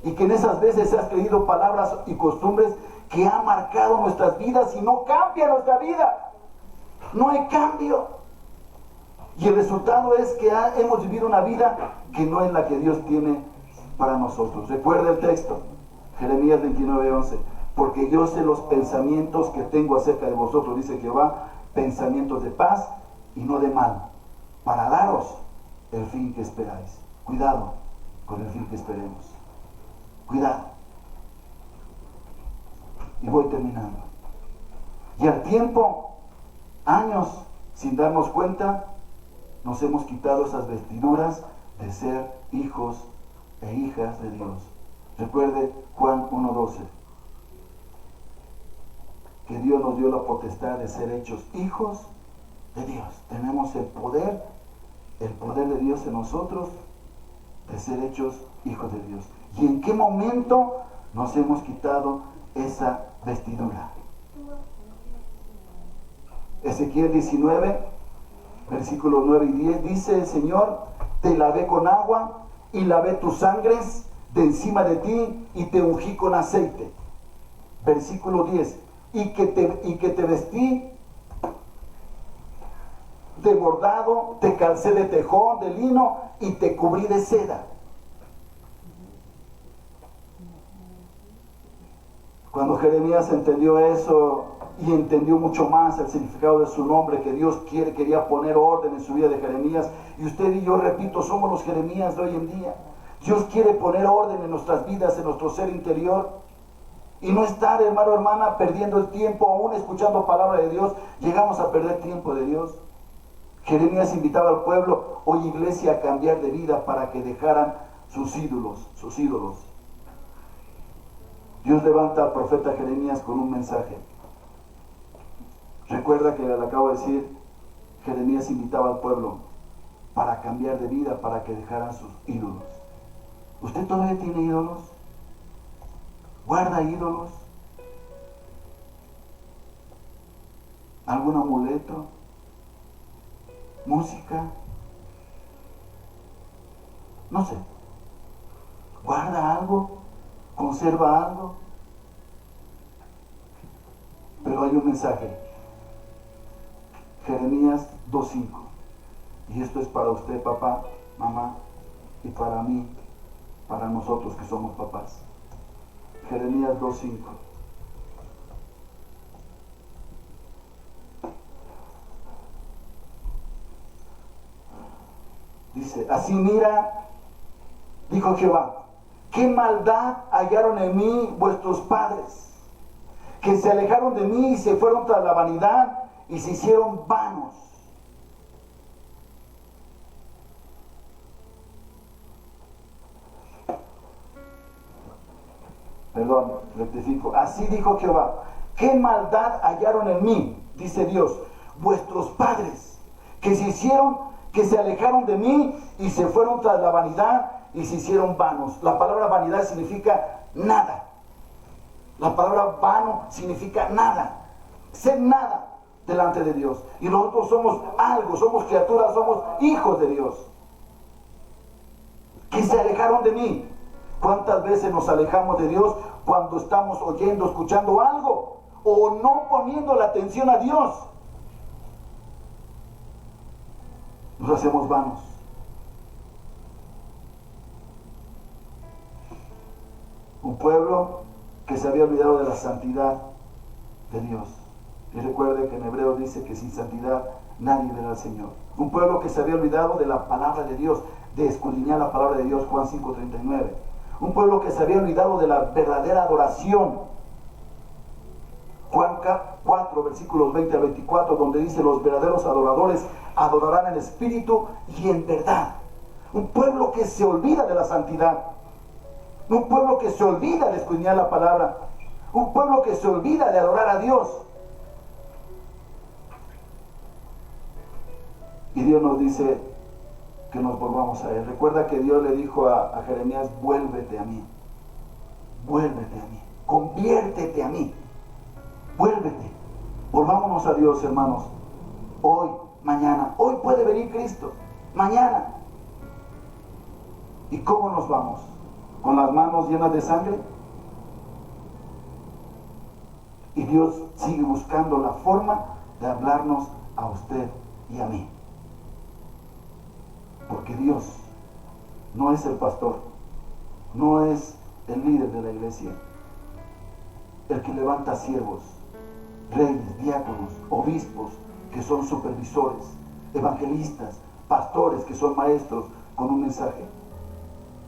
Y que en esas veces has creído palabras y costumbres que han marcado nuestras vidas y no cambia nuestra vida. No hay cambio. Y el resultado es que hemos vivido una vida que no es la que Dios tiene para nosotros. Recuerda el texto, Jeremías 29:11. Porque yo sé los pensamientos que tengo acerca de vosotros, dice Jehová, pensamientos de paz y no de mal, para daros el fin que esperáis. Cuidado con el fin que esperemos. Cuidado. Y voy terminando. Y al tiempo, años, sin darnos cuenta, nos hemos quitado esas vestiduras de ser hijos e hijas de Dios. Recuerde Juan 1:12. Que Dios nos dio la potestad de ser hechos hijos de Dios. Tenemos el poder de Dios en nosotros, de ser hechos hijos de Dios. ¿Y en qué momento nos hemos quitado esa vestidura? Ezequiel 19, versículos 9 y 10, dice el Señor, te lavé con agua y lavé tus sangres de encima de ti y te ungí con aceite. Versículo 10, y que te vestí de bordado, te calcé de tejón, de lino y te cubrí de seda. Cuando Jeremías entendió eso y entendió mucho más el significado de su nombre, que Dios quería poner orden en su vida de Jeremías, y usted y yo, repito, somos los Jeremías de hoy en día. Dios quiere poner orden en nuestras vidas, en nuestro ser interior. Y no estar, hermano, hermana, perdiendo el tiempo, aún escuchando palabra de Dios, llegamos a perder tiempo de Dios. Jeremías invitaba al pueblo, hoy iglesia, a cambiar de vida para que dejaran sus ídolos. Dios levanta al profeta Jeremías con un mensaje. Recuerda que le acabo de decir, Jeremías invitaba al pueblo para cambiar de vida, para que dejaran sus ídolos. ¿Usted todavía tiene ídolos? ¿Guarda ídolos? ¿Algún amuleto? ¿Música? No sé. ¿Guarda algo? ¿Conserva algo? Pero hay un mensaje. Jeremías 2:5. Y esto es para usted, papá, mamá, y para mí, para nosotros que somos papás. Jeremías 2:5. Dice, así mira, dijo Jehová, qué maldad hallaron en mí vuestros padres, que se alejaron de mí y se fueron tras la vanidad y se hicieron vanos. Perdón, rectifico. Así dijo Jehová, qué maldad hallaron en mí, dice Dios, vuestros padres, que se alejaron de mí y se fueron tras la vanidad y se hicieron vanos. La palabra vanidad significa nada. La palabra vano significa nada. Ser nada delante de Dios. Y nosotros somos algo, somos criaturas, somos hijos de Dios. Que se alejaron de mí. ¿Cuántas veces nos alejamos de Dios cuando estamos oyendo, escuchando algo? O no poniendo la atención a Dios. Nos hacemos vanos. Un pueblo que se había olvidado de la santidad de Dios. Y recuerde que en Hebreos dice que sin santidad nadie verá al Señor. Un pueblo que se había olvidado de la palabra de Dios, de escudriñar la palabra de Dios, Juan 5:39. Un pueblo que se había olvidado de la verdadera adoración. Juan 4, versículos 20 a 24, donde dice, los verdaderos adoradores adorarán en espíritu y en verdad. Un pueblo que se olvida de la santidad. Un pueblo que se olvida de escudriñar la palabra. Un pueblo que se olvida de adorar a Dios. Y Dios nos dice que nos volvamos a Él. Recuerda que Dios le dijo a Jeremías, vuélvete a mí. Vuélvete a mí. conviértete a mí, vuélvete. Volvámonos a Dios, hermanos. Hoy, mañana, hoy puede venir Cristo, mañana. ¿Y cómo nos vamos? ¿Con las manos llenas de sangre? Y Dios sigue buscando la forma de hablarnos a usted y a mí. Porque Dios no es el pastor, no es el líder de la iglesia, el que levanta siervos, reyes, diáconos, obispos, que son supervisores, evangelistas, pastores, que son maestros con un mensaje.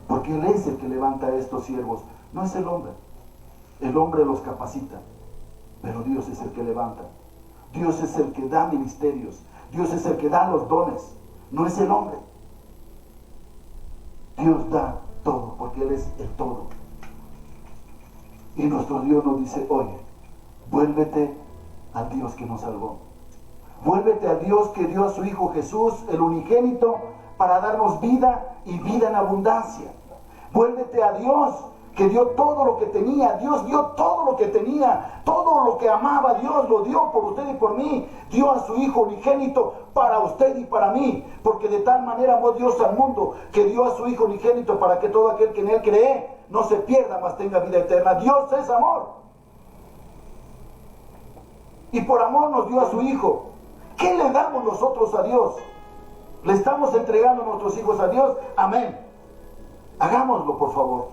Porque Él es el que levanta a estos siervos, no es el hombre. El hombre los capacita, pero Dios es el que levanta. Dios es el que da ministerios, Dios es el que da los dones, no es el hombre. Dios da todo, porque Él es el todo. Y nuestro Dios nos dice, oye, vuélvete al Dios que nos salvó. Vuélvete al Dios que dio a su Hijo Jesús, el unigénito, para darnos vida y vida en abundancia. Vuélvete a Dios que dio todo lo que tenía. Dios dio todo lo que tenía, todo lo que amaba. Dios lo dio por usted y por mí. Dio a su Hijo unigénito para usted y para mí, porque de tal manera amó Dios al mundo, que dio a su Hijo unigénito para que todo aquel que en Él cree no se pierda, mas tenga vida eterna. Dios es amor, y por amor nos dio a su Hijo. ¿Qué le damos nosotros a Dios? ¿Le estamos entregando a nuestros hijos a Dios? Amén. Hagámoslo, por favor.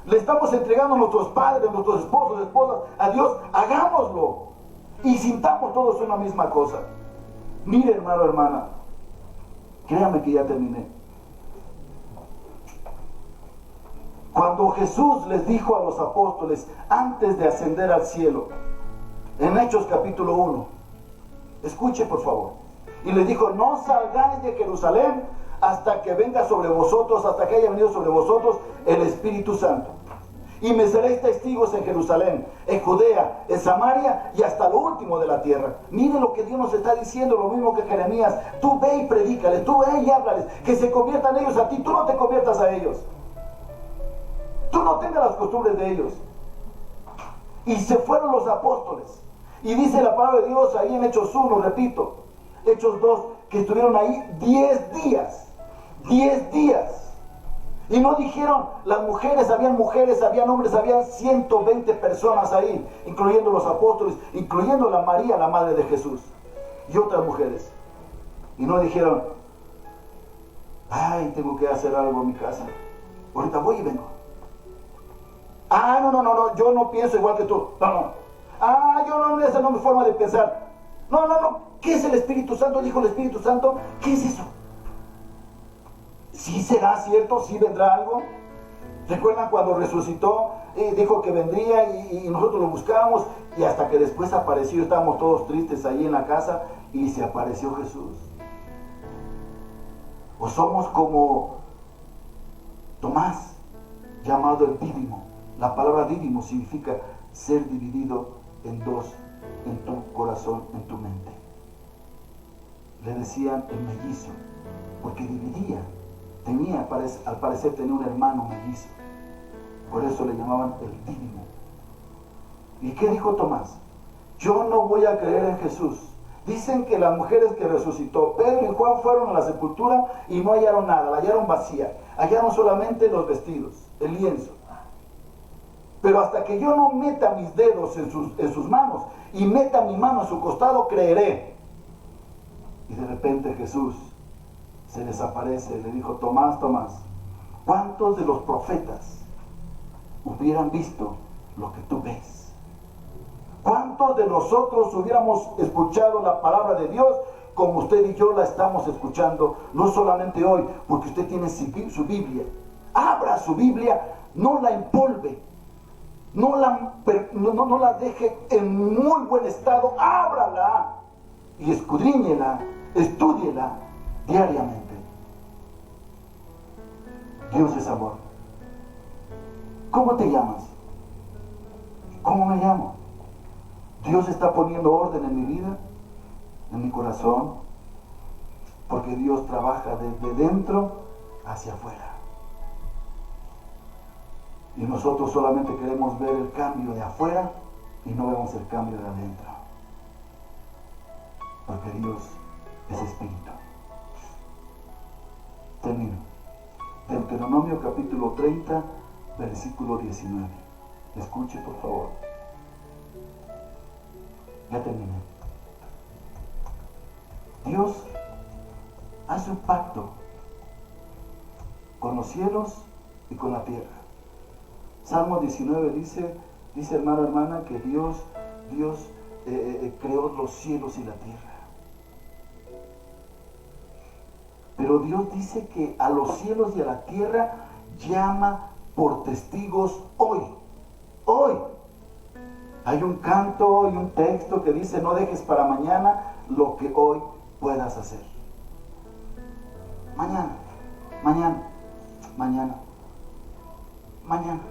Le estamos entregando a nuestros padres, a nuestros esposos, esposas, a Dios. Hagámoslo. Y sintamos todos una misma cosa. Mire, hermano, hermana. Créame que ya terminé. Cuando Jesús les dijo a los apóstoles, antes de ascender al cielo, en Hechos capítulo 1, escuche por favor, y les dijo, no salgáis de Jerusalén hasta que venga sobre vosotros, hasta que haya venido sobre vosotros el Espíritu Santo. Y me seréis testigos en Jerusalén, en Judea, en Samaria y hasta lo último de la tierra. Mire lo que Dios nos está diciendo, lo mismo que Jeremías. Tú ve y predícales, tú ve y háblales, que se conviertan ellos a ti, tú no te conviertas a ellos. Tú no tengas las costumbres de ellos. Y se fueron los apóstoles. Y dice la palabra de Dios ahí en Hechos 1, repito, Hechos 2, que estuvieron ahí 10 días. 10 días. Y no dijeron las mujeres, habían hombres, habían 120 personas ahí, incluyendo los apóstoles, incluyendo la María, la madre de Jesús, y otras mujeres. Y no dijeron, ay, tengo que hacer algo en mi casa, ahorita voy y vengo. Ah, no, yo no pienso igual que tú. No. Ah, yo no, esa no es mi forma de pensar. No. ¿Qué es el Espíritu Santo? Dijo el Espíritu Santo. ¿Qué es eso? ¿Sí será cierto? ¿Sí vendrá algo? ¿Recuerdan cuando resucitó? Dijo que vendría y nosotros lo buscábamos, y hasta que después apareció, estábamos todos tristes ahí en la casa y se apareció Jesús. O somos como Tomás, llamado el dídimo. La palabra dídimo significa ser dividido en dos, en tu corazón, en tu mente. Le decían el mellizo, porque dividía. Al parecer tenía un hermano mellizo. Por eso le llamaban el dídimo. ¿Y qué dijo Tomás? Yo no voy a creer en Jesús. Dicen que las mujeres que resucitó, Pedro y Juan, fueron a la sepultura y no hallaron nada, la hallaron vacía. Hallaron solamente los vestidos, el lienzo. Pero hasta que yo no meta mis dedos en sus manos y meta mi mano en su costado, creeré. Y de repente Jesús se desaparece. Le dijo, Tomás, ¿cuántos de los profetas hubieran visto lo que tú ves? ¿Cuántos de nosotros hubiéramos escuchado la palabra de Dios como usted y yo la estamos escuchando? No solamente hoy, porque usted tiene su Biblia. Abra su Biblia, no la empolve, no la deje en muy buen estado. Ábrala y escudriñela, estúdiela diariamente. Dios es amor. ¿Cómo te llamas? ¿Cómo me llamo? Dios está poniendo orden en mi vida, en mi corazón, porque Dios trabaja desde dentro hacia afuera. Y nosotros solamente queremos ver el cambio de afuera y no vemos el cambio de adentro. Porque Dios es espíritu. Termino. Deuteronomio capítulo 30, versículo 19. Escuche, por favor. Ya terminé. Dios hace un pacto con los cielos y con la tierra. Salmo 19 dice hermano, hermana, que Dios creó los cielos y la tierra. Pero Dios dice que a los cielos y a la tierra llama por testigos hoy. Hoy. Hay un canto y un texto que dice: no dejes para mañana lo que hoy puedas hacer. Mañana, mañana, mañana, mañana.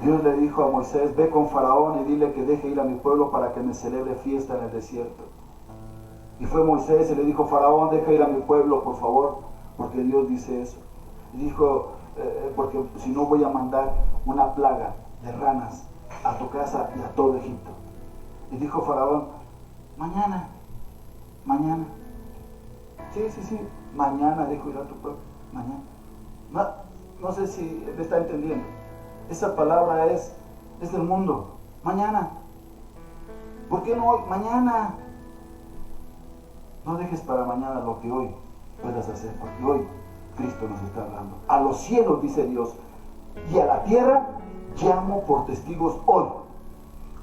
Dios le dijo a Moisés: ve con Faraón y dile que deje ir a mi pueblo para que me celebre fiesta en el desierto. Y fue Moisés y le dijo: Faraón, deja ir a mi pueblo, por favor, porque Dios dice eso. Y dijo: porque si no voy a mandar una plaga de ranas a tu casa y a todo Egipto. Y dijo Faraón: mañana, mañana. Sí, mañana dejo ir a tu pueblo, mañana. No sé si me está entendiendo. Esa palabra es del mundo. Mañana. ¿Por qué no hoy? Mañana. No dejes para mañana lo que hoy puedas hacer, porque hoy Cristo nos está hablando. A los cielos, dice Dios, y a la tierra llamo por testigos hoy.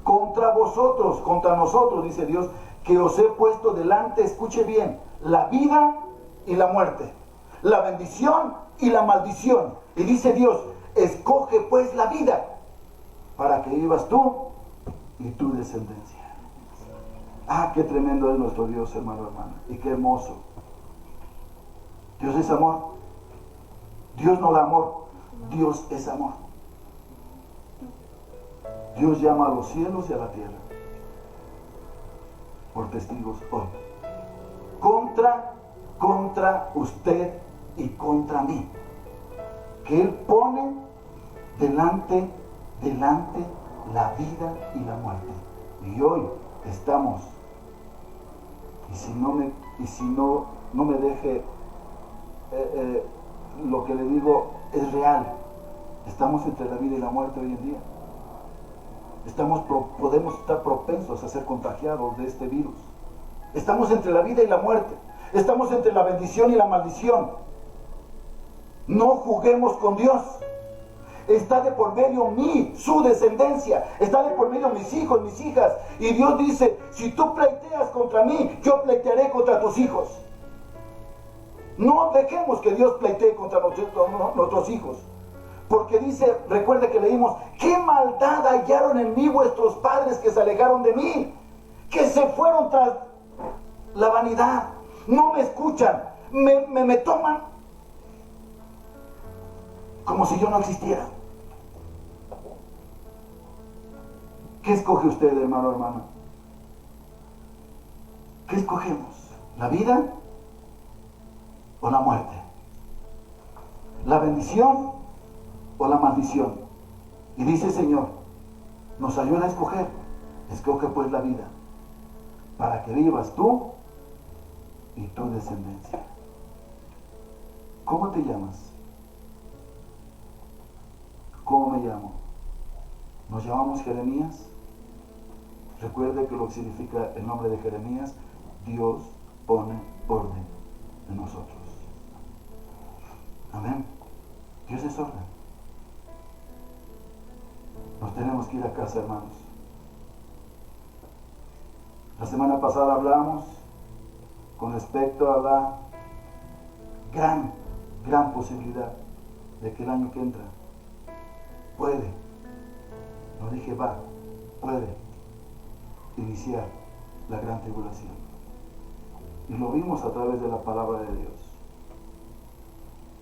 Contra vosotros, contra nosotros, dice Dios, que os he puesto delante, escuche bien, la vida y la muerte, la bendición y la maldición. Y dice Dios: escoge pues la vida para que vivas tú y tu descendencia. Ah, qué tremendo es nuestro Dios, hermano, hermana, y qué hermoso. Dios es amor. Dios no da amor, Dios es amor. Dios llama a los cielos y a la tierra por testigos hoy. Contra usted y contra mí. Que Él pone delante la vida y la muerte. Y hoy estamos, y si no me deje, lo que le digo es real. Estamos entre la vida y la muerte hoy en día. Podemos estar propensos a ser contagiados de este virus. Estamos entre la vida y la muerte. Estamos entre la bendición y la maldición. No juguemos con Dios. Está de por medio su descendencia. Está de por medio mis hijos, mis hijas. Y Dios dice: si tú pleiteas contra mí, yo pleitearé contra tus hijos. No dejemos que Dios pleitee contra nuestros hijos. Porque dice, recuerda que leímos: ¿qué maldad hallaron en mí vuestros padres que se alejaron de mí? Que se fueron tras la vanidad. No me escuchan, me toman como si yo no existiera. ¿Qué escoge usted, hermano, hermana? ¿Qué escogemos? ¿La vida o la muerte? ¿La bendición o la maldición? Y dice el Señor, nos ayuda a escoger. Escoge pues la vida, para que vivas tú y tu descendencia. ¿Cómo te llamas? ¿Cómo me llamo? ¿Nos llamamos Jeremías? Recuerde que lo que significa el nombre de Jeremías: Dios pone orden en nosotros. Amén. Dios es orden. Nos tenemos que ir a casa, hermanos. La semana pasada hablamos con respecto a la gran posibilidad de que el año que entra puede, no dije va, puede iniciar la gran tribulación. Y lo vimos a través de la palabra de Dios.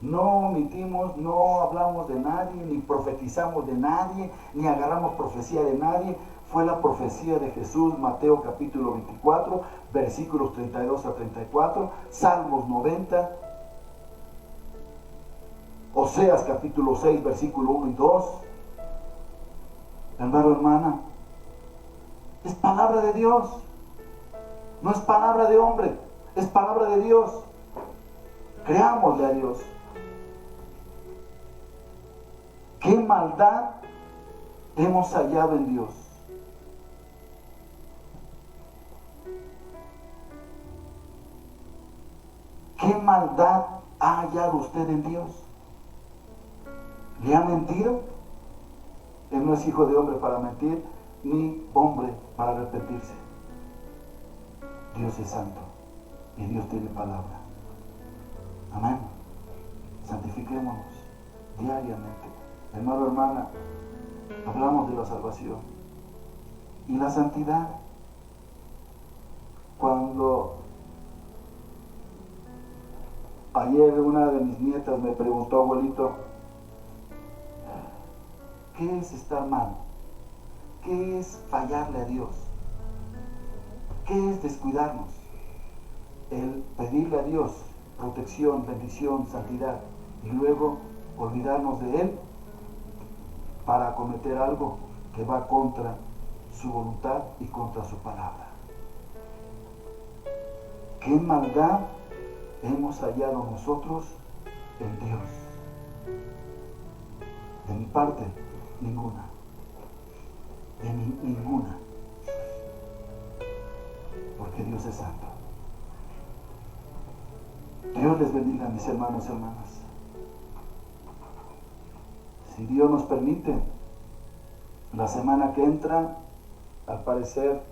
No omitimos, no hablamos de nadie, ni profetizamos de nadie, ni agarramos profecía de nadie. Fue la profecía de Jesús, Mateo capítulo 24, versículos 32 a 34, Salmos 90. Oseas capítulo 6, versículo 1 y 2. Hermano, hermana, es palabra de Dios. No es palabra de hombre, es palabra de Dios. Creámosle a Dios. ¿Qué maldad hemos hallado en Dios? ¿Qué maldad ha hallado usted en Dios? ¿Le ha mentido? Él no es hijo de hombre para mentir, ni hombre para arrepentirse. Dios es santo y Dios tiene palabra. Amén. Santifiquémonos diariamente. Hermano, hermana, hablamos de la salvación y la santidad. Cuando ayer una de mis nietas me preguntó, abuelito, ¿qué es estar mal? ¿Qué es fallarle a Dios? ¿Qué es descuidarnos? El pedirle a Dios protección, bendición, santidad y luego olvidarnos de Él para cometer algo que va contra su voluntad y contra su palabra. ¿Qué maldad hemos hallado nosotros en Dios? De mi parte, ninguna. Ninguna. Porque Dios es santo. Dios les bendiga, mis hermanos y hermanas. Si Dios nos permite, la semana que entra, al parecer,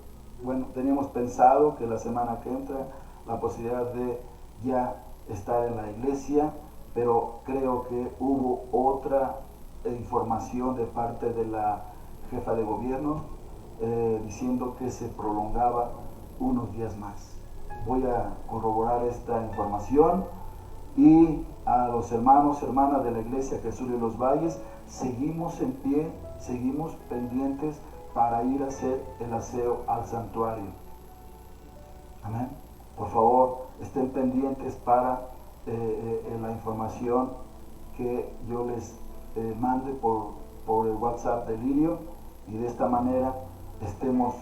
bueno, teníamos pensado que la semana que entra la posibilidad de ya estar en la iglesia, pero creo que hubo otra información de parte de la jefa de gobierno diciendo que se prolongaba unos días más. Voy a corroborar esta información y a los hermanos, hermanas de la iglesia Jesús de los Valles, seguimos en pie, seguimos pendientes para ir a hacer el aseo al santuario. Amén. Por favor, estén pendientes para la información que yo les mande por el WhatsApp de Lirio, y de esta manera estemos,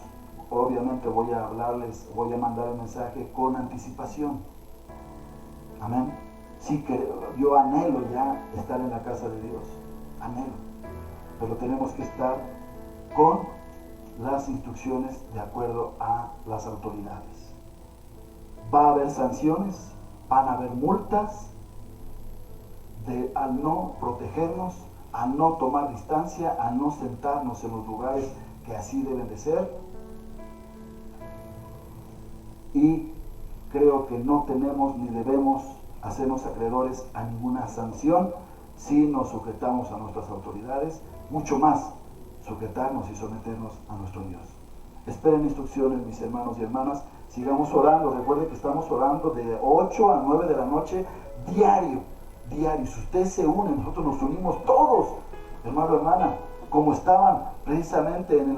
obviamente voy a hablarles, voy a mandar el mensaje con anticipación. Amén. Sí, que yo anhelo ya estar en la casa de Dios, anhelo, pero tenemos que estar con las instrucciones de acuerdo a las autoridades. Va a haber sanciones, van a haber multas al no protegernos, a no tomar distancia, a no sentarnos en los lugares que así deben de ser. Y creo que no tenemos ni debemos hacernos acreedores a ninguna sanción si nos sujetamos a nuestras autoridades, mucho más sujetarnos y someternos a nuestro Dios. Esperen instrucciones, mis hermanos y hermanas. Sigamos orando. Recuerden que estamos orando de 8 a 9 de la noche diario. Si ustedes se unen, nosotros nos unimos todos, hermano, hermana, como estaban precisamente en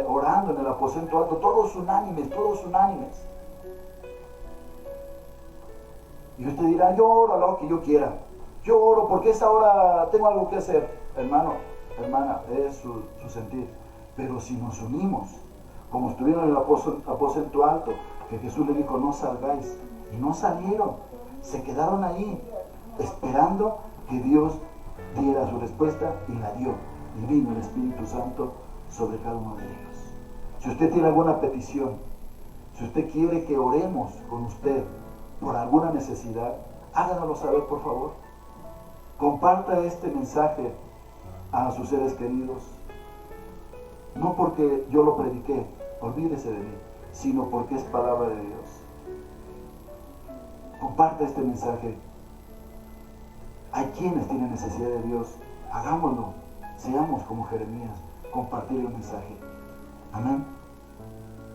orando en el aposento alto, todos unánimes. Y usted dirá, yo oro a lo que yo quiera, yo oro porque esa hora tengo algo que hacer. Hermano, hermana, es su sentir. Pero si nos unimos, como estuvieron en el aposento alto, que Jesús le dijo, no salgáis, y no salieron, se quedaron ahí, esperando que Dios diera su respuesta, y la dio, y vino el Espíritu Santo sobre cada uno de ellos. Si usted tiene alguna petición, si usted quiere que oremos con usted por alguna necesidad, háganoslo saber, por favor. Comparta este mensaje a sus seres queridos, no porque yo lo prediqué, olvídese de mí, sino porque es palabra de Dios. Comparta este mensaje. Hay quienes tienen necesidad de Dios, hagámoslo, seamos como Jeremías, compartir el mensaje. Amén.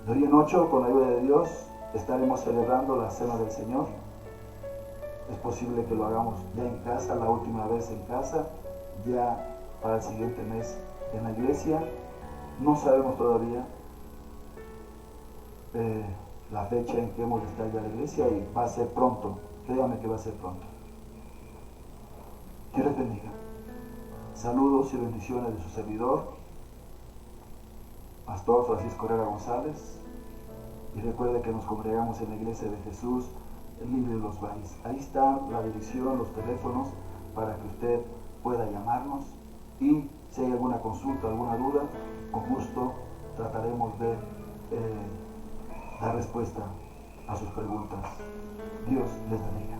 De hoy en 8, con la ayuda de Dios, estaremos celebrando la Cena del Señor. Es posible que lo hagamos ya en casa, la última vez en casa, ya para el siguiente mes en la iglesia. No sabemos todavía la fecha en que hemos de estar ya en la iglesia, y va a ser pronto, créame que va a ser pronto. Dios les bendiga. Saludos y bendiciones de su servidor, Pastor Francisco Herrera González. Y recuerde que nos congregamos en la Iglesia de Jesús, el Libre de los Valles. Ahí está la dirección, los teléfonos, para que usted pueda llamarnos. Y si hay alguna consulta, alguna duda, con gusto trataremos de dar respuesta a sus preguntas. Dios les bendiga.